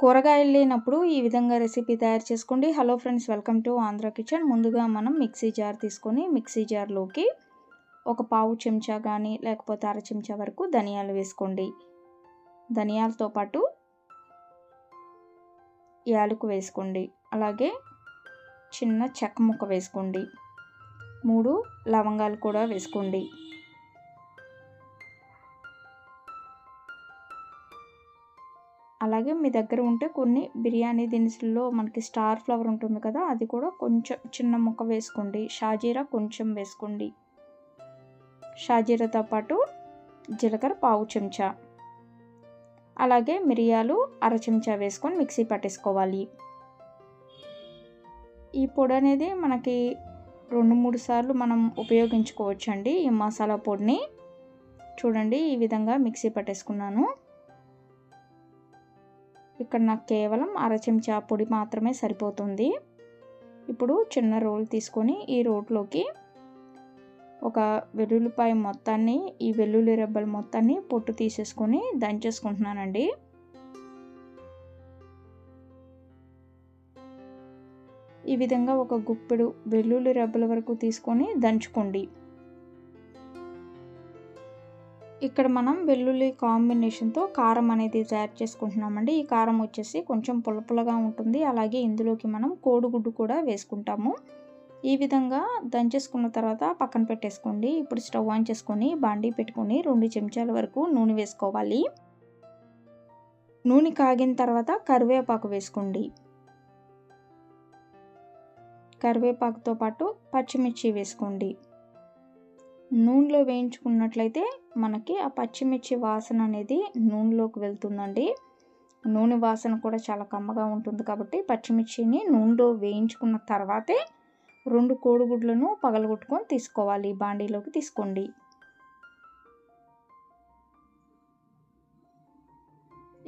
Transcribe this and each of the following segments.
కూరగాయలు లేనప్పుడు ఈ విధంగా రెసిపీ తయారు చేసుకోండి. Hello friends, welcome to Andhra kitchen. ముందుగా మనం మిక్సీ జార్ తీసుకొని మిక్సీ జార్లోకి ఒక పావు చెంచా కానీ లేకపోతే అర చెంచా వరకు ధనియాలు వేసుకోండి. ధనియాలతో పాటు యాలకు వేసుకోండి. అలాగే చిన్న చెక్క ముక్క వేసుకోండి. 3 లవంగాలు కూడా వేసుకోండి. అలాగే మీ దగ్గర ఉంటే కొన్ని బిర్యానీ దినుసుల్లో మనకి స్టార్ ఫ్లవర్ ఉంటుంది కదా, అది కూడా కొంచెం చిన్న ముక్క వేసుకోండి. షాజీరా కొంచెం వేసుకోండి. షాజీరాతో పాటు జీలకర్ర పావు చెంచా, అలాగే మిరియాలు అర చెంచా వేసుకొని మిక్సీ పట్టేసుకోవాలి. ఈ పొడి అనేది మనకి 2-3 సార్లు మనం ఉపయోగించుకోవచ్చండి. ఈ మసాలా పొడిని చూడండి, ఈ విధంగా మిక్సీ పట్టేసుకున్నాను. ఇక్కడ నాకు కేవలం అర చెంచా పొడి మాత్రమే సరిపోతుంది. ఇప్పుడు చిన్న రోల్ తీసుకొని ఈ రోట్లోకి ఒక వెల్లుల్లిపాయ మొత్తాన్ని, ఈ వెల్లుల్లి రెబ్బల మొత్తాన్ని పొట్టు తీసేసుకొని దంచేసుకుంటున్నానండి. ఈ విధంగా ఒక గుప్పెడు వెల్లుల్లి రెబ్బల వరకు తీసుకొని దంచుకోండి. ఇక్కడ మనం వెల్లుల్లి కాంబినేషన్తో కారం అనేది తయారు చేసుకుంటున్నామండి. ఈ కారం వచ్చేసి కొంచెం పుల్లపుల్లగా ఉంటుంది. అలాగే ఇందులోకి మనం కోడిగుడ్డు కూడా వేసుకుంటాము. ఈ విధంగా దంచేసుకున్న తర్వాత పక్కన పెట్టేసుకోండి. ఇప్పుడు స్టవ్ ఆన్ చేసుకొని బాండీ పెట్టుకొని 2 చెంచాల వరకు నూనె వేసుకోవాలి. నూనె కాగిన తర్వాత కరివేపాకు వేసుకోండి. కరివేపాకుతో పాటు పచ్చిమిర్చి వేసుకోండి. నూనెలో వేయించుకున్నట్లయితే మనకి ఆ పచ్చిమిర్చి వాసన అనేది నూనెలోకి వెళ్తుందండి. నూనె వాసన కూడా చాలా కమ్మగా ఉంటుంది కాబట్టి పచ్చిమిర్చిని నూనెలో వేయించుకున్న తర్వాతే 2 కోడిగుడ్లను పగలగొట్టుకొని తీసుకోవాలి. బాండీలోకి తీసుకోండి.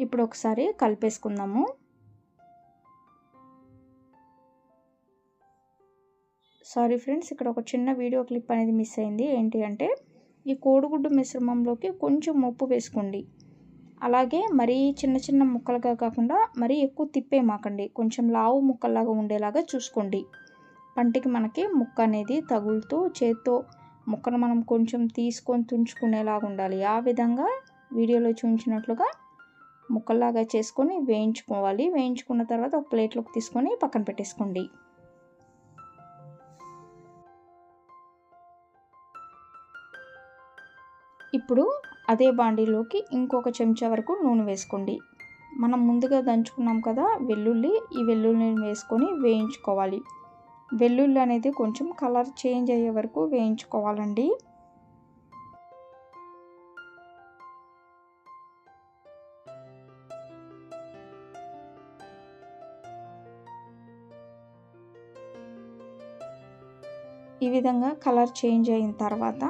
ఇప్పుడు ఒకసారి కలిపేసుకుందాము. సారీ ఫ్రెండ్స్, ఇక్కడ ఒక చిన్న వీడియో క్లిప్ అనేది మిస్ అయింది. ఏంటి అంటే, ఈ కోడిగుడ్డు మిశ్రమంలోకి కొంచెం ఉప్పు వేసుకోండి. అలాగే మరీ చిన్న చిన్న ముక్కలుగా కాకుండా మరీ ఎక్కువ తిప్పేమాకండి. కొంచెం లావు ముక్కల్లాగా ఉండేలాగా చూసుకోండి. పంటికి మనకి ముక్క అనేది తగులుతూ చేత్తో ముక్కను మనం కొంచెం తీసుకొని తుంచుకునేలాగా ఉండాలి. ఆ విధంగా వీడియోలో చూపించినట్లుగా ముక్కల్లాగా చేసుకొని వేయించుకోవాలి. వేయించుకున్న తర్వాత ఒక ప్లేట్లోకి తీసుకొని పక్కన పెట్టేసుకోండి. ఇప్పుడు అదే బాండీలోకి ఇంకొక చెంచా వరకు నూనె వేసుకోండి. మనం ముందుగా దంచుకున్నాం కదా వెల్లుల్లి, ఈ వెల్లుల్లిని వేసుకొని వేయించుకోవాలి. వెల్లుల్లి అనేది కొంచెం కలర్ చేంజ్ అయ్యే వరకు వేయించుకోవాలండి. ఈ విధంగా కలర్ చేంజ్ అయిన తర్వాత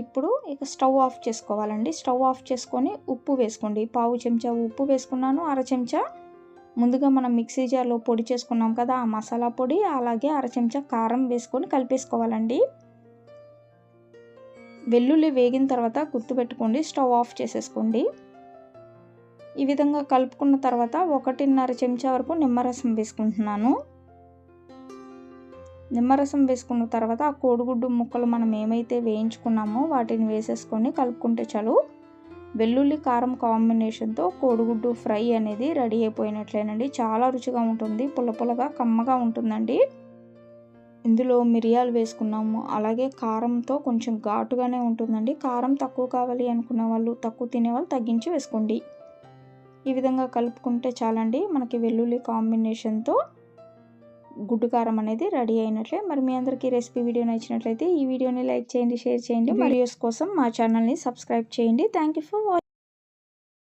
ఇప్పుడు ఇక స్టవ్ ఆఫ్ చేసుకోవాలండి. స్టవ్ ఆఫ్ చేసుకొని ఉప్పు వేసుకోండి. పావు చెంచా ఉప్పు వేసుకున్నాను. అర చెంచా ముందుగా మనం మిక్సీ జార్లో పొడి చేసుకున్నాం కదా, ఆ మసాలా పొడి, అలాగే అర చెంచా కారం వేసుకొని కలిపేసుకోవాలండి. వెల్లుల్లి వేగిన తర్వాత గుర్తుపెట్టుకోండి, స్టవ్ ఆఫ్ చేసేసుకోండి. ఈ విధంగా కలుపుకున్న తర్వాత 1.5 చెంచా వరకు నిమ్మరసం వేసుకుంటున్నాను. నిమ్మరసం వేసుకున్న తర్వాత ఆ కోడిగుడ్డు ముక్కలు మనం ఏమైతే వేయించుకున్నామో వాటిని వేసేసుకొని కలుపుకుంటే చాలు. వెల్లుల్లి కారం కాంబినేషన్తో కోడిగుడ్డు ఫ్రై అనేది రెడీ అయిపోయినట్లేనండి. చాలా రుచిగా ఉంటుంది, పుల్ల పుల్లగా కమ్మగా ఉంటుందండి. ఇందులో మిరియాలు వేసుకున్నాము, అలాగే కారంతో కొంచెం ఘాటుగానే ఉంటుందండి. కారం తక్కువ కావాలి అనుకునే వాళ్ళు, తక్కువ తినేవాళ్ళు తగ్గించి వేసుకోండి. ఈ విధంగా కలుపుకుంటే చాలండి, మనకి వెల్లుల్లి కాంబినేషన్తో గుడ్డు కారం అనేది రెడీ అయినట్లే. మరి మీ అందరికీ రెసిపీ వీడియో నచ్చినట్లయితే ఈ వీడియోని లైక్ చేయండి, షేర్ చేయండి. వీడియోస్ కోసం మా ఛానల్ని సబ్స్క్రైబ్ చేయండి. Thank you for watching.